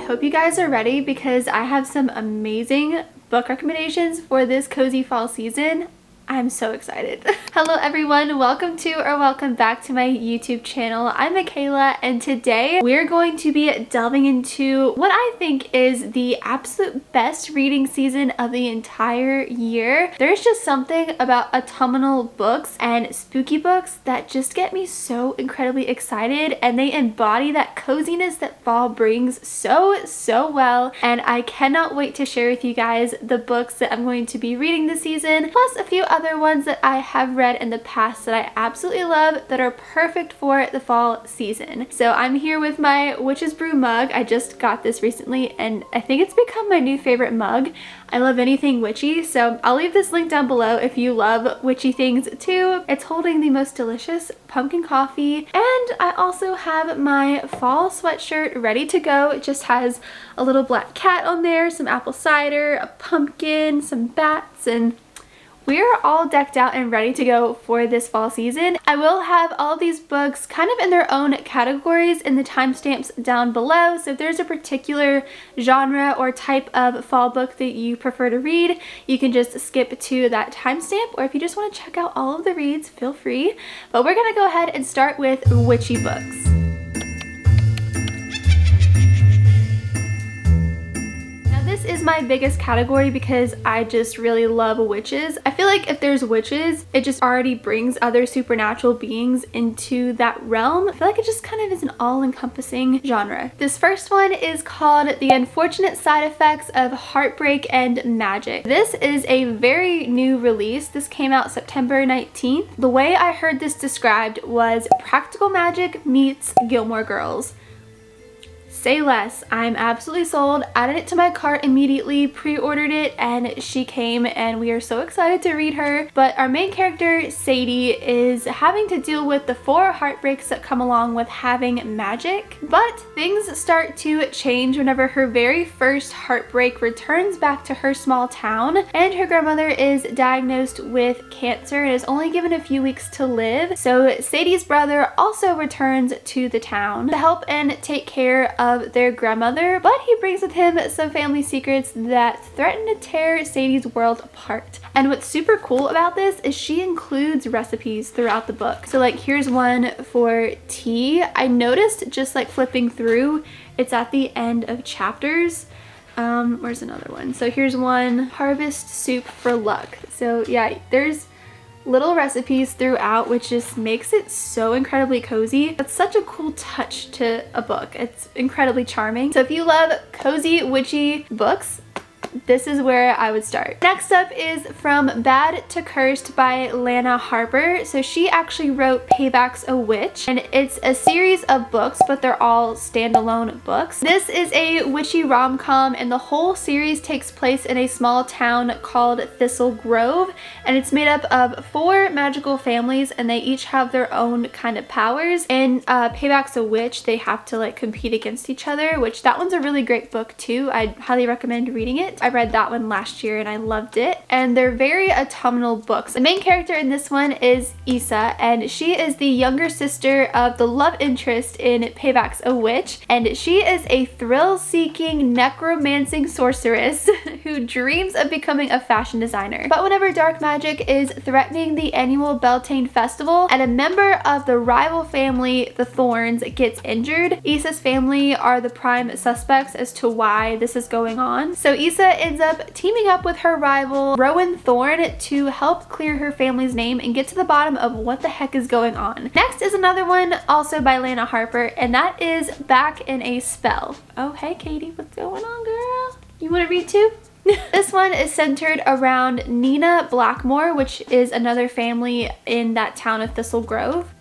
hope you guys are ready because I have some amazing book recommendations for this cozy fall season. I'm so excited. Hello everyone, welcome back to my YouTube channel. I'm Michaela and today we're going to be delving into what I think is the absolute best reading season of the entire year. There's just something about autumnal books and spooky books that just get me so incredibly excited, and they embody that coziness that fall brings so well, and I cannot wait to share with you guys the books that I'm going to be reading this season, plus a few other ones that I have read in the past that I absolutely love that are perfect for the fall season. So I'm here with my Witch's Brew mug. I just got this recently and I think it's become my new favorite mug. I love anything witchy, so I'll leave this link down below if you love witchy things too. It's holding the most delicious pumpkin coffee, and I also have my fall sweatshirt ready to go. It just has a little black cat on there, some apple cider, a pumpkin, some bats, and we're all decked out and ready to go for this fall season. I will have all these books kind of in their own categories in the timestamps down below, so if there's a particular genre or type of fall book that you prefer to read, you can just skip to that timestamp, or if you just want to check out all of the reads, feel free. But we're gonna go ahead and start with witchy books. This is my biggest category because I just really love witches. I feel like if there's witches, it just already brings other supernatural beings into that realm. I feel like it just kind of is an all-encompassing genre. This first one is called The Unfortunate Side Effects of Heartbreak and Magic. This is a very new release. This came out September 19th. The way I heard this described was practical magic meets Gilmore Girls. Say less. I'm absolutely sold. Added it to my cart immediately, pre-ordered it, and she came, and we are so excited to read her. But our main character, Sadie, is having to deal with the 4 heartbreaks that come along with having magic. But things start to change whenever her very first heartbreak returns back to her small town, and her grandmother is diagnosed with cancer and is only given a few weeks to live. So Sadie's brother also returns to the town to help and take care of their grandmother, but he brings with him some family secrets that threaten to tear Sadie's world apart. And what's super cool about this is she includes recipes throughout the book. So like here's one for tea. I noticed just like flipping through, it's at the end of chapters. Where's another one? So here's one, harvest soup for luck. So yeah, there's little recipes throughout, which just makes it so incredibly cozy. It's such a cool touch to a book. It's incredibly charming. So if you love cozy witchy books, this is where I would start. Next up is From Bad to Cursed by Lana Harper. So she actually wrote Payback's a Witch, and it's a series of books, but they're all standalone books. This is a witchy rom-com, and the whole series takes place in a small town called Thistle Grove, and it's made up of 4 magical families, and they each have their own kind of powers. In Payback's a Witch, they have to like compete against each other, which that one's a really great book too. I'd highly recommend reading it. I read that one last year and I loved it. And they're very autumnal books. The main character in this one is Issa, and she is the younger sister of the love interest in Payback's a Witch, and she is a thrill-seeking necromancing sorceress who dreams of becoming a fashion designer. But whenever dark magic is threatening the annual Beltane festival and a member of the rival family, the Thorns, gets injured, Issa's family are the prime suspects as to why this is going on. So Issa ends up teaming up with her rival Rowan Thorn to help clear her family's name and get to the bottom of what the heck is going on. Next is another one also by Lana Harper, and that is Back in a Spell. Oh hey Katie, what's going on girl? You want to read too? This one is centered around Nina Blackmore, which is another family in that town of Thistle Grove.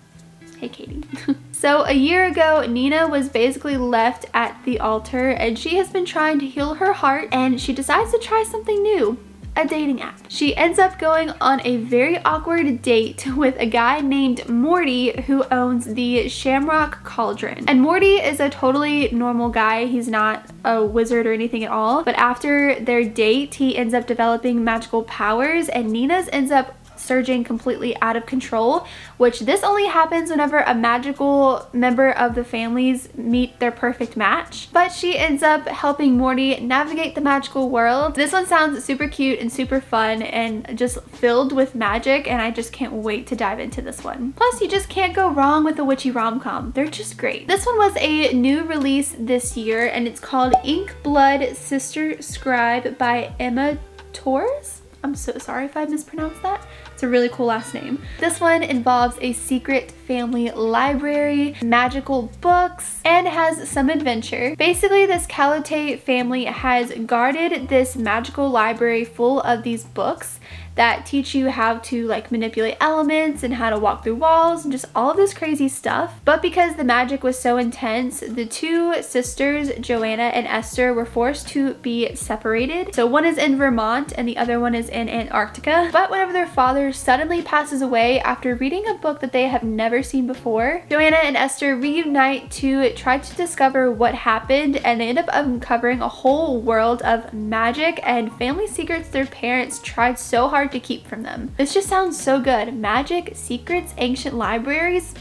Hey Katie. So a year ago, Nina was basically left at the altar, and she has been trying to heal her heart, and she decides to try something new. A dating app. She ends up going on a very awkward date with a guy named Morty who owns the Shamrock Cauldron. And Morty is a totally normal guy. He's not a wizard or anything at all. But after their date, he ends up developing magical powers, and Nina's ends up surging completely out of control, which this only happens whenever a magical member of the families meet their perfect match. But she ends up helping Morty navigate the magical world. This one sounds super cute and super fun and just filled with magic, and I just can't wait to dive into this one. Plus, you just can't go wrong with a witchy rom-com. They're just great. This one was a new release this year, and it's called Ink Blood Sister Scribe by Emma Torres. I'm so sorry if I mispronounced that. It's a really cool last name. This one involves a secret family library, magical books, and has some adventure. Basically, this Calote family has guarded this magical library full of these books that teach you how to like manipulate elements and how to walk through walls and just all of this crazy stuff. But because the magic was so intense, the two sisters, Joanna and Esther, were forced to be separated. So one is in Vermont and the other one is in Antarctica. But whenever their father suddenly passes away after reading a book that they have never seen before, Joanna and Esther reunite to try to discover what happened, and they end up uncovering a whole world of magic and family secrets their parents tried so hard to keep from them. This just sounds so good. Magic, secrets, ancient libraries.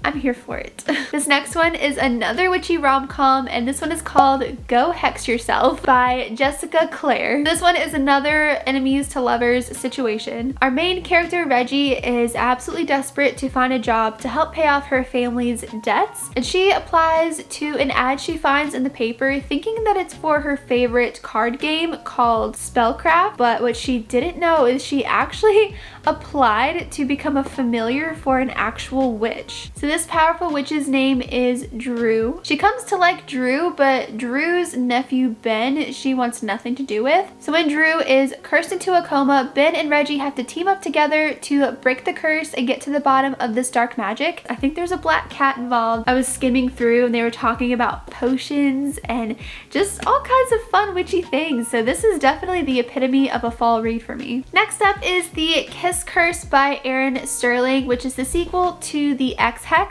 I'm here for it. This next one is another witchy rom-com, and this one is called Go Hex Yourself by Jessica Clare. This one is another enemies to lovers situation. Our main character, Reggie, is absolutely desperate to find a job to help pay off her family's debts, and she applies to an ad she finds in the paper thinking that it's for her favorite card game called Spellcraft, but what she didn't know is she actually applied to become a familiar for an actual witch. So this powerful witch's name is Drew. She comes to like Drew, but Drew's nephew Ben she wants nothing to do with. So when Drew is cursed into a coma, Ben and Reggie have to team up together to break the curse and get to the bottom of this dark magic. I think there's a black cat involved. I was skimming through and they were talking about potions and just all kinds of fun witchy things. So this is definitely the epitome of a fall read for me. Next up is the Kiss Curse by Erin Sterling, which is the sequel to the Ex Hex.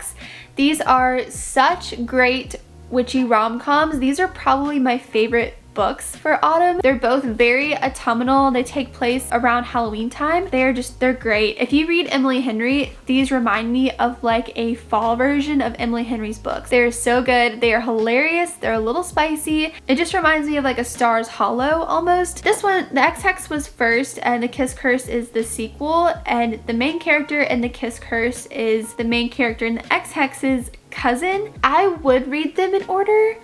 These are such great witchy rom-coms. These are probably my favorite books for autumn. They're both very autumnal. They take place around Halloween time. They're great. If you read Emily Henry, these remind me of like a fall version of Emily Henry's books. They're so good. They are hilarious. They're a little spicy. It just reminds me of like a Stars Hollow almost. This one, the Ex Hex was first and the Kiss Curse is the sequel, and the main character in the Kiss Curse is the main character in the Ex Hex's cousin. I would read them in order.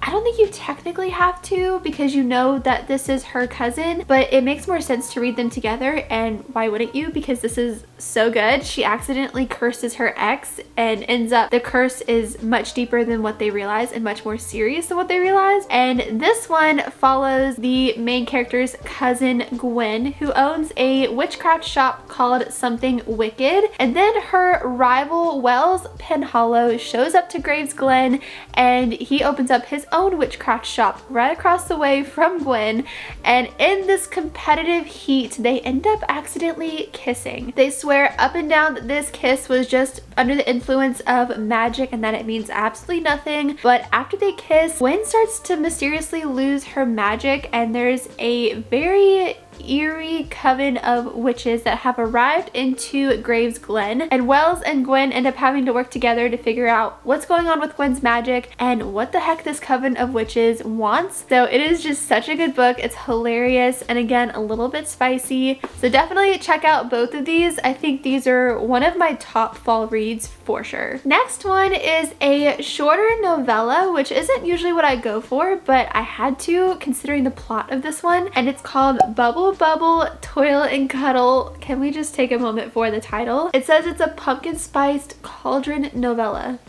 I don't think you technically have to because you know that this is her cousin, but it makes more sense to read them together, and why wouldn't you? Because this is so good. She accidentally curses her ex and ends up, the curse is much deeper than what they realize and much more serious than what they realize. And this one follows the main character's cousin Gwen, who owns a witchcraft shop called Something Wicked, and then her rival Wells Penhollow shows up to Graves Glen and he opens up his own witchcraft shop right across the way from Gwen, and in this competitive heat they end up accidentally kissing. They swear up and down that this kiss was just under the influence of magic and that it means absolutely nothing, but after they kiss, Gwen starts to mysteriously lose her magic, and there's a very eerie coven of witches that have arrived into Graves Glen, and Wells and Gwen end up having to work together to figure out what's going on with Gwen's magic and what the heck this coven of witches wants. So it is just such a good book. It's hilarious and again a little bit spicy, so definitely check out both of these. I think these are one of my top fall reads for sure. Next one is a shorter novella, which isn't usually what I go for, but I had to considering the plot of this one, and it's called Bubble Bubble, Toil, and Cuddle. Can we just take a moment for the title? It says it's a pumpkin spiced cauldron novella.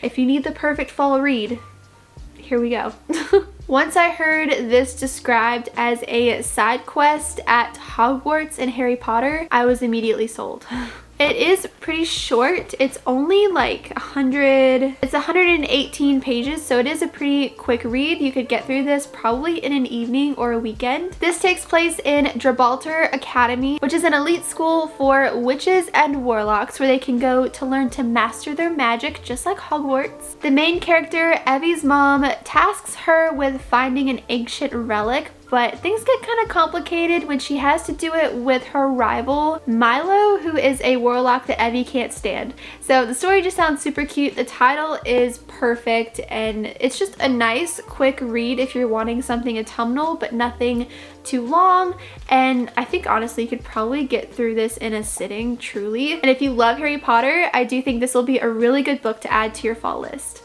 If you need the perfect fall read, here we go. Once I heard this described as a side quest at Hogwarts in Harry Potter, I was immediately sold. It is pretty short. It's only like 118 pages, so it is a pretty quick read. You could get through this probably in an evening or a weekend. This takes place in Gibraltar Academy, which is an elite school for witches and warlocks where they can go to learn to master their magic, just like Hogwarts. The main character, Evie's mom, tasks her with finding an ancient relic, but things get kind of complicated when she has to do it with her rival, Milo, who is a warlock that Evie can't stand. So the story just sounds super cute. The title is perfect, and it's just a nice, quick read if you're wanting something autumnal, but nothing too long. And I think honestly you could probably get through this in a sitting, truly. And if you love Harry Potter, I do think this will be a really good book to add to your fall list.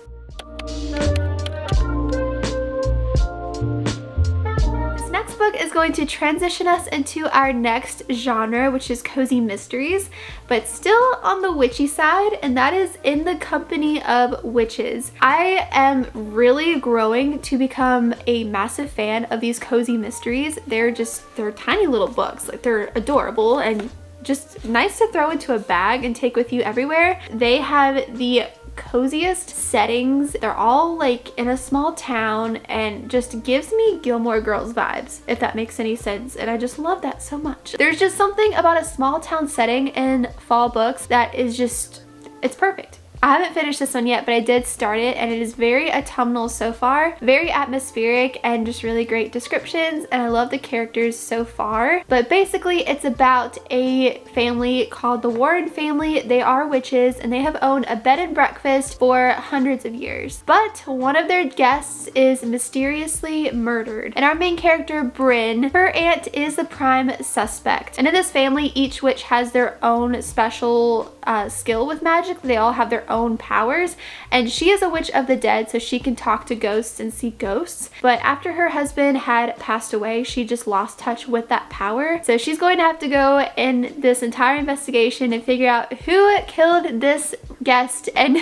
Book is going to transition us into our next genre, which is cozy mysteries, but still on the witchy side, and that is In the Company of Witches. I am really growing to become a massive fan of these cozy mysteries. They're tiny little books. Like, they're adorable and just nice to throw into a bag and take with you everywhere. They have the coziest settings. They're all like in a small town and just gives me Gilmore Girls vibes, if that makes any sense, and I just love that so much. There's just something about a small town setting in fall books that is just, it's perfect. I haven't finished this one yet, but I did start it, and it is very autumnal so far, very atmospheric, and just really great descriptions, and I love the characters so far. But basically it's about a family called the Warren family. They are witches, and they have owned a bed and breakfast for hundreds of years. But one of their guests is mysteriously murdered, and our main character, Bryn, her aunt is the prime suspect. And in this family, each witch has their own special skill with magic. They all have their own powers, and she is a witch of the dead, so she can talk to ghosts and see ghosts. But after her husband had passed away, she just lost touch with that power. So she's going to have to go in this entire investigation and figure out who killed this guest and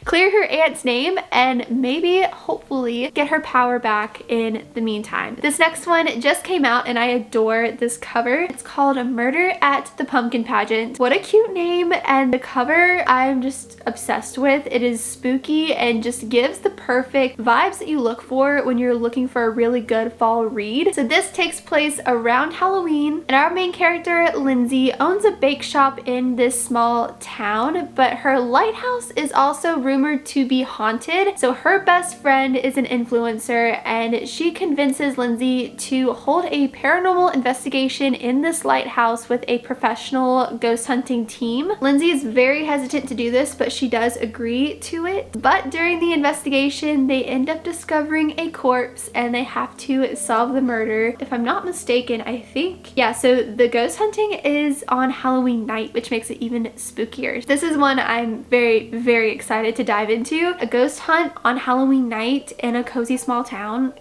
clear her aunt's name, and maybe hopefully get her power back in the meantime. This next one just came out, and I adore this cover. It's called Murder at the Pumpkin Pageant. What a cute name, and the cover I'm just obsessed with. It is spooky and just gives the perfect vibes that you look for when you're looking for a really good fall read. So this takes place around Halloween, and our main character, Lindsay, owns a bake shop in this small town, but her lighthouse is also rumored to be haunted. So her best friend is an influencer, and she convinces Lindsay to hold a paranormal investigation in this lighthouse with a professional ghost hunting team. Lindsay is very hesitant to do this, but she does agree to it. But during the investigation, they end up discovering a corpse, and they have to solve the murder. If I'm not mistaken, I think, yeah, so the ghost hunting is on Halloween night, which makes it even spookier. This is one I'm very, very excited to dive into. A ghost hunt on Halloween night in a cozy small town.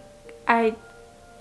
I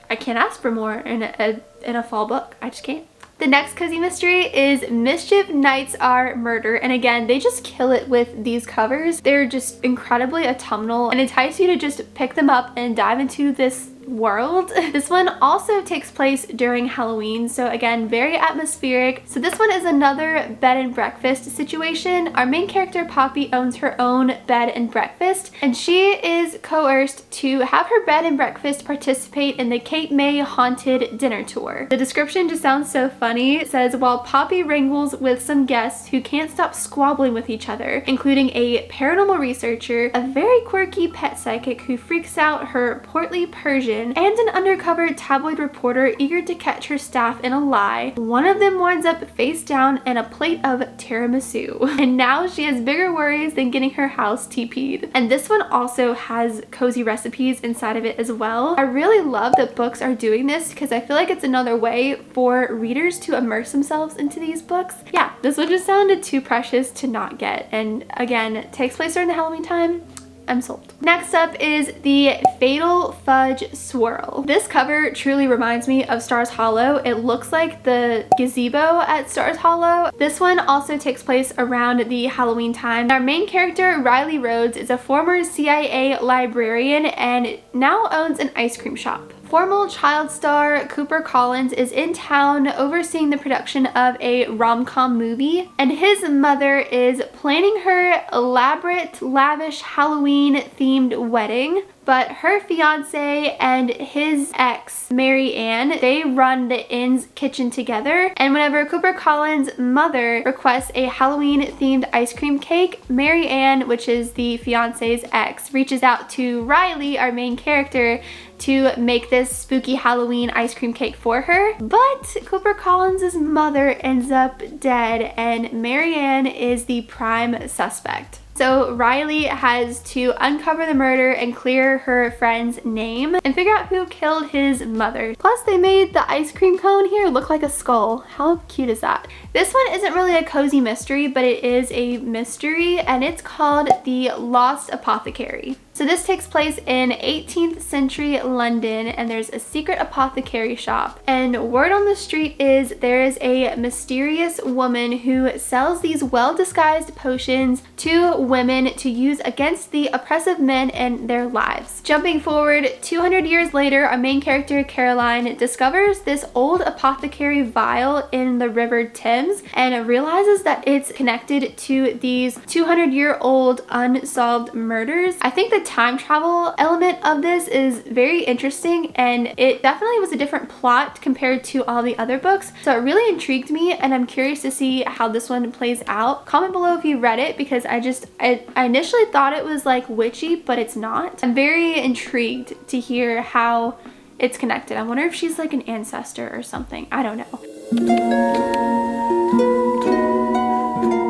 can't ask for more in a fall book. I just can't. The next cozy mystery is Mischief Nights Are Murder, and again, they just kill it with these covers. They're just incredibly autumnal and entice you to just pick them up and dive into this world. This one also takes place during Halloween, so again, very atmospheric. So this one is another bed and breakfast situation. Our main character, Poppy, owns her own bed and breakfast, and she is coerced to have her bed and breakfast participate in the Cape May Haunted Dinner Tour. The description just sounds so funny. It says, while Poppy wrangles with some guests who can't stop squabbling with each other, including a paranormal researcher, a very quirky pet psychic who freaks out her portly Persian, and an undercover tabloid reporter eager to catch her staff in a lie, one of them winds up face down in a plate of tiramisu. And now she has bigger worries than getting her house TP'd. And this one also has cozy recipes inside of it as well. I really love that books are doing this because I feel like it's another way for readers to immerse themselves into these books. Yeah, this one just sounded too precious to not get. And again, it takes place during the Halloween time. I'm sold. Next up is the Fatal Fudge Swirl. This cover truly reminds me of Stars Hollow. It looks like the gazebo at Stars Hollow. This one also takes place around the Halloween time. Our main character, Riley Rhodes, is a former CIA librarian and now owns an ice cream shop. former child star Cooper Collins is in town overseeing the production of a rom-com movie, and his mother is planning her elaborate, lavish Halloween-themed wedding. But her fiance and his ex, Mary Ann, they run the inn's kitchen together. And whenever Cooper Collins' mother requests a Halloween-themed ice cream cake, Mary Ann, which is the fiance's ex, reaches out to Riley, our main character, to make this spooky Halloween ice cream cake for her. But Cooper Collins' mother ends up dead, and Mary Ann is the prime suspect. So Riley has to uncover the murder and clear her friend's name and figure out who killed his mother. Plus, they made the ice cream cone here look like a skull. How cute is that? This one isn't really a cozy mystery, but it is a mystery, and it's called The Lost Apothecary. So this takes place in 18th century London, and there's a secret apothecary shop. And word on the street is there is a mysterious woman who sells these well-disguised potions to women to use against the oppressive men in their lives. Jumping forward 200 years later, our main character Caroline discovers this old apothecary vial in the River Thames and realizes that it's connected to these 200-year-old unsolved murders. I think the time travel element of this is very interesting, and it definitely was a different plot compared to all the other books, so it really intrigued me, and I'm curious to see how this one plays out. Comment below if you read it, because I initially thought it was like witchy, but it's not. I'm very intrigued to hear how it's connected. I wonder if she's like an ancestor or something. I don't know.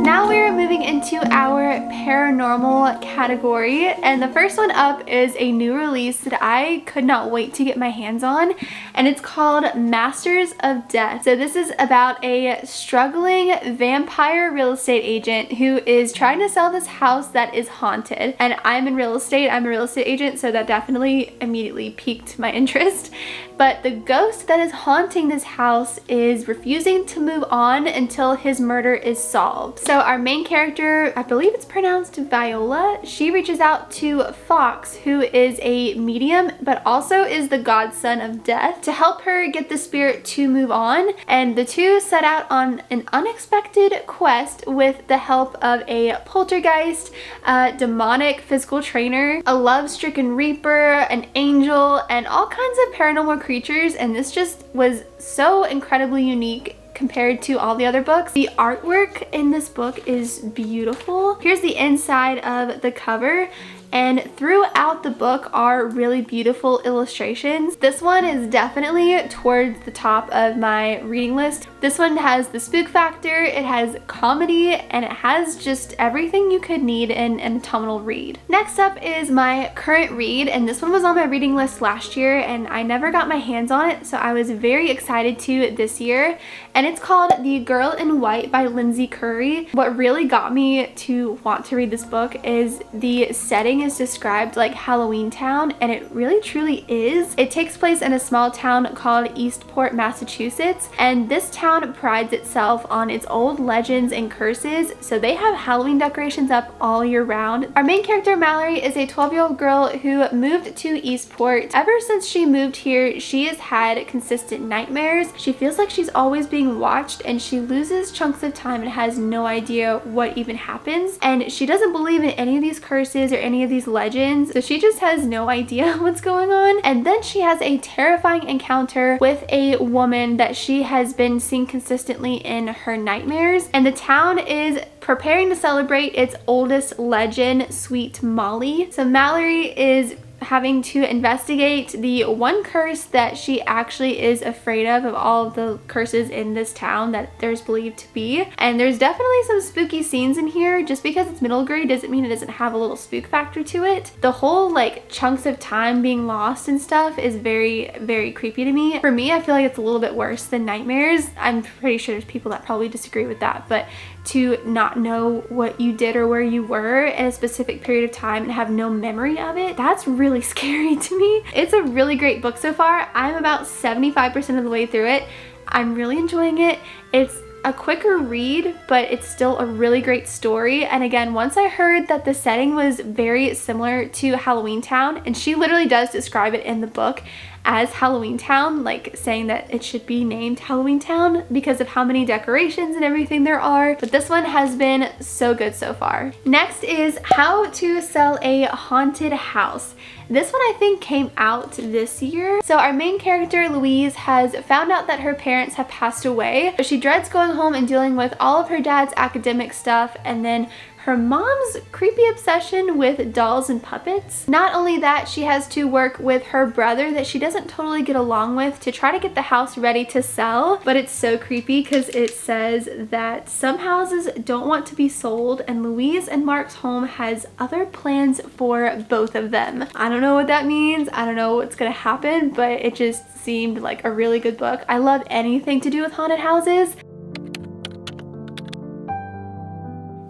Now we're moving into our paranormal category, and the first one up is a new release that I could not wait to get my hands on, and it's called Masters of Death. So this is about a struggling vampire real estate agent who is trying to sell this house that is haunted. And I'm in real estate, I'm a real estate agent, so that definitely immediately piqued my interest. But the ghost that is haunting this house is refusing to move on until his murder is solved. So our main character, I believe it's pronounced Viola, she reaches out to Fox, who is a medium but also is the godson of death, to help her get the spirit to move on. And the two set out on an unexpected quest with the help of a poltergeist, a demonic physical trainer, a love-stricken reaper, an angel, and all kinds of paranormal creatures. And this just was so incredibly unique compared to all the other books. The artwork in this book is beautiful. Here's the inside of the cover, and throughout the book are really beautiful illustrations. This one is definitely towards the top of my reading list. This one has the spook factor, it has comedy, and it has just everything you could need in an autumnal read. Next up is my current read, and this one was on my reading list last year and I never got my hands on it, so I was very excited to this year. And it's called The Girl in White by Lindsay Curry. What really got me to want to read this book is the setting is described like Halloween Town, and it really truly is. It takes place in a small town called Eastport, Massachusetts, and this town prides itself on its old legends and curses, so they have Halloween decorations up all year round. Our main character Mallory is a 12-year-old girl who moved to Eastport. Ever since she moved here, she has had consistent nightmares. She feels like she's always being watched, and she loses chunks of time and has no idea what even happens, and she doesn't believe in any of these curses or any of these legends, so she just has no idea what's going on. And then she has a terrifying encounter with a woman that she has been seeing consistently in her nightmares, and the town is preparing to celebrate its oldest legend, Sweet Molly. So Mallory is having to investigate the one curse that she actually is afraid of all of the curses in this town that there's believed to be. And there's definitely some spooky scenes in here. Just because it's middle grade doesn't mean it doesn't have a little spook factor to it. The whole like chunks of time being lost and stuff is very, very creepy to me. For me, I feel like it's a little bit worse than nightmares. I'm pretty sure there's people that probably disagree with that, but to not know what you did or where you were in a specific period of time and have no memory of it, that's really scary to me. It's a really great book so far. I'm about 75% of the way through it. I'm really enjoying it. It's a quicker read, but it's still a really great story. And again, once I heard that the setting was very similar to Halloween Town, and she literally does describe it in the book, as Halloween Town, like saying that it should be named Halloween Town because of how many decorations and everything there are. But this one has been so good so far. Next is How to Sell a Haunted House. This one I think came out this year. So our main character, Louise, has found out that her parents have passed away, but she dreads going home and dealing with all of her dad's academic stuff and then her mom's creepy obsession with dolls and puppets. Not only that, she has to work with her brother that she doesn't totally get along with to try to get the house ready to sell, but it's so creepy because it says that some houses don't want to be sold and Louise and Mark's home has other plans for both of them. I don't know what that means. I don't know what's gonna happen, but it just seemed like a really good book. I love anything to do with haunted houses.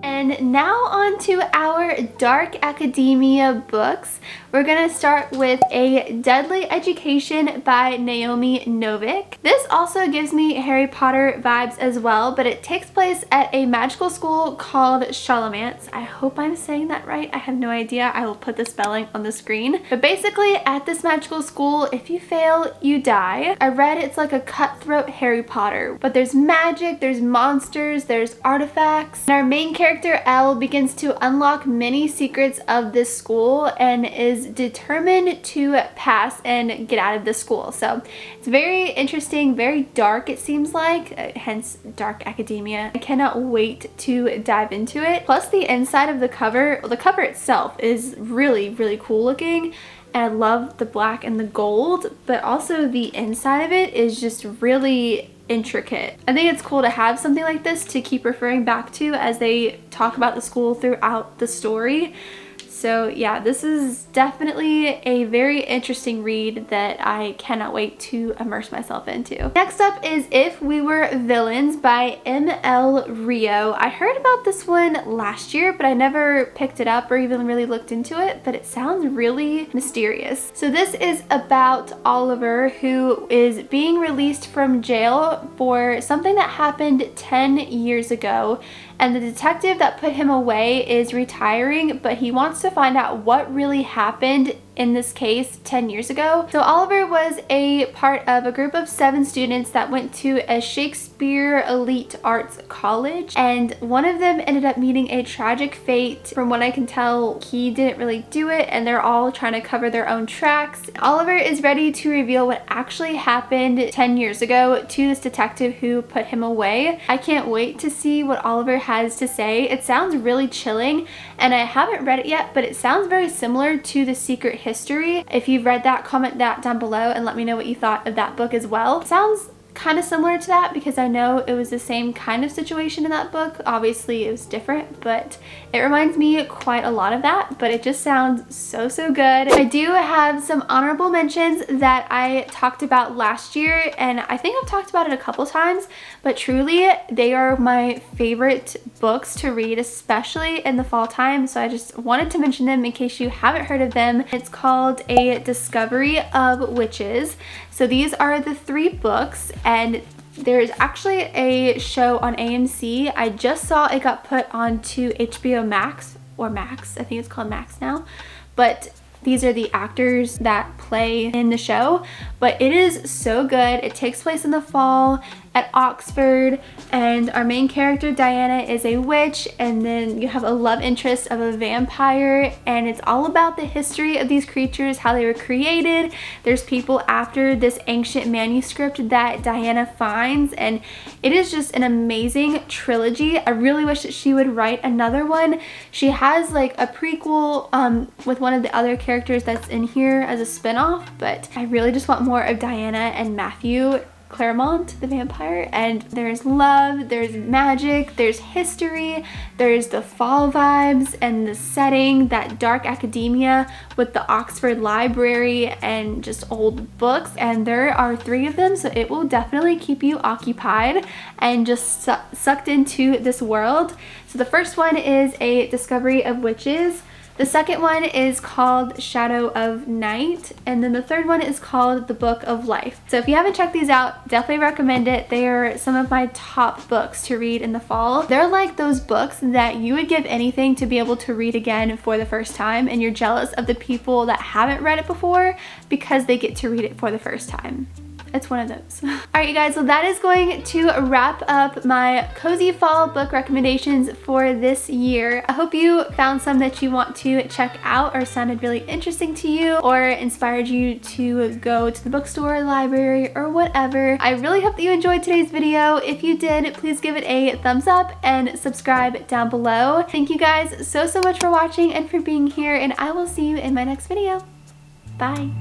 And now on to our dark academia books. We're gonna start with A Deadly Education by Naomi Novik. This also gives me Harry Potter vibes as well, but it takes place at a magical school called Shalomance. I hope I'm saying that right. I have no idea. I will put the spelling on the screen. But basically at this magical school, if you fail, you die. I read it's like a cutthroat Harry Potter, but there's magic, there's monsters, there's artifacts. And our main character, Elle, begins to unlock many secrets of this school and is determined to pass and get out of the school. So it's very interesting, very dark it seems like, hence dark academia. I cannot wait to dive into it. Plus the inside of the cover, well, the cover itself is really, really cool looking. And I love the black and the gold, but also the inside of it is just really intricate. I think it's cool to have something like this to keep referring back to as they talk about the school throughout the story. So yeah, this is definitely a very interesting read that I cannot wait to immerse myself into. Next up is If We Were Villains by M.L. Rio. I heard about this one last year, but I never picked it up or even really looked into it, but it sounds really mysterious. So this is about Oliver, who is being released from jail for something that happened 10 years ago. And the detective that put him away is retiring, but he wants to find out what really happened in this case 10 years ago. So Oliver was a part of a group of 7 students that went to a Shakespeare elite arts college, and one of them ended up meeting a tragic fate. From what I can tell, he didn't really do it, and they're all trying to cover their own tracks. Oliver is ready to reveal what actually happened 10 years ago to this detective who put him away. I can't wait to see what Oliver has to say. It sounds really chilling, and I haven't read it yet, but it sounds very similar to The Secret History. If you've read that, comment that down below and let me know what you thought of that book as well. It sounds kind of similar to that because I know it was the same kind of situation in that book. Obviously it was different, but it reminds me quite a lot of that, but it just sounds so good. I do have some honorable mentions that I talked about last year, and I think I've talked about it a couple times, but truly they are my favorite books to read, especially in the fall time, so I just wanted to mention them in case you haven't heard of them. It's called A Discovery of Witches. So these are the 3 books, and there's actually a show on AMC. I just saw it got put onto HBO Max, or Max, I think it's called Max now, but these are the actors that play in the show, but it is so good. It takes place in the fall at Oxford, and our main character Diana is a witch, and then you have a love interest of a vampire, and it's all about the history of these creatures, how they were created. There's people after this ancient manuscript that Diana finds, and it is just an amazing trilogy. I really wish that she would write another one. She has like a prequel with one of the other characters that's in here as a spin-off, but I really just want more of Diana and Matthew Claremont, the vampire. And there's love, there's magic, there's history, there's the fall vibes and the setting, that dark academia with the Oxford Library and just old books. And there are 3 of them, so it will definitely keep you occupied and just sucked into this world. So the first one is A Discovery of Witches. The second one is called Shadow of Night, and then the third one is called The Book of Life. So if you haven't checked these out, definitely recommend it. They are some of my top books to read in the fall. They're like those books that you would give anything to be able to read again for the first time, and you're jealous of the people that haven't read it before because they get to read it for the first time. It's one of those. Alright you guys, so that is going to wrap up my cozy fall book recommendations for this year. I hope you found some that you want to check out or sounded really interesting to you or inspired you to go to the bookstore, library, or whatever. I really hope that you enjoyed today's video. If you did, please give it a thumbs up and subscribe down below. Thank you guys so much for watching and for being here, and I will see you in my next video. Bye.